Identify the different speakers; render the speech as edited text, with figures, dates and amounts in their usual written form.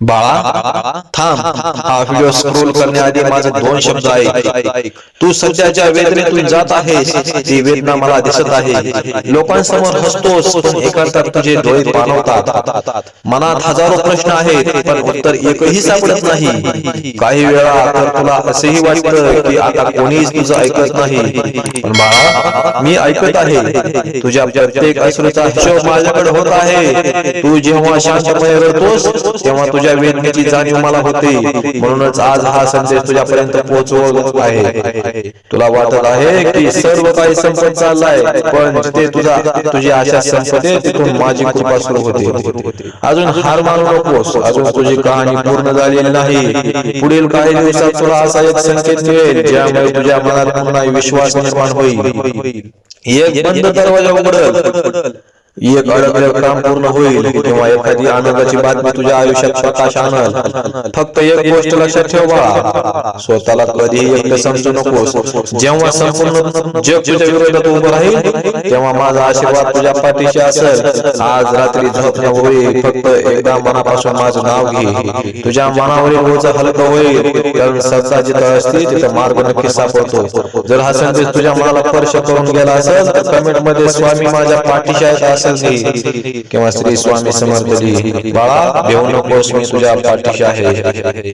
Speaker 1: बाळा थांब, हा व्हिडिओ स्क्रोल करण्याआधी माझे दोन शब्द ऐक. तू सध्याच्या वेदनेतून जात आहेस, ती वेदना मला दिसत आहे. लोकांसमोर हसतोस पण एकांतात तुझे डोळे पाणवतात. मनात हजारो प्रश्न आहेत पण उत्तर एकही सापडत नाही. काही वेळा तर तुला असेही वाटतं की आता कोणीच तुझं ऐकत नाही. पण बाळा, मी ऐकत आहे. तुझ्या प्रत्येक अश्रूचा हिशोब माझ्याकडे होत आहे. तू जेव्हा शांतपणे रडतोस तेव्हा तुझ्या वेदनेची जाणीव मला होते. म्हणूनच आज हा संदेश तुझ्यापर्यंत पोहोचवत आहे. तुला वाटत आहे की सर्व काही संपत चाललाय, पण जिथे तुझी आशा संपते तिथून माझी कृपा सुरू होते. अजून हार मानू नकोस, अजून तुझी कहाणी पूर्ण झालेली नाही. पुढील काही दिवसात तुला असा एक संकेत मिळेल ज्यामुळे तुझ्या मनात पुन्हा विश्वास निर्माण होईल. एक बंद दरवाजा उघडल, एक अडकलेलं काम पूर्ण होईल किंवा एखादी आनंदाची बातमी तुझ्या आयुष्यात प्रकाश आणल. फक्त एक गोष्ट लक्षात ठेव बाळा, स्वतःला कधीही एकटं समजू नकोस. जेव्हा संपूर्ण जग तुझ्या विरोधात उभं राहील तेव्हा माझा आशीर्वाद तुझ्या पाठीशी असेल. आज रात्री झोपण्यापूर्वी फक्त एकदा मनापासून माझं नाव घे. तुझ्या मनावरील ओझं हलकं होईल, कारण श्रद्धा जिथं असते तिथं मार्ग नक्की सापडतो. जर हा संदेश तुझ्या मनाला स्पर्श करून गेला असेल तर कमेंट मध्ये स्वामी माझ्या पाठीशी आहेत किंवा श्री स्वामी समर्थ जी. बाळा, भेऊ नकोस, मी तुझ्या पाठीशी आहे.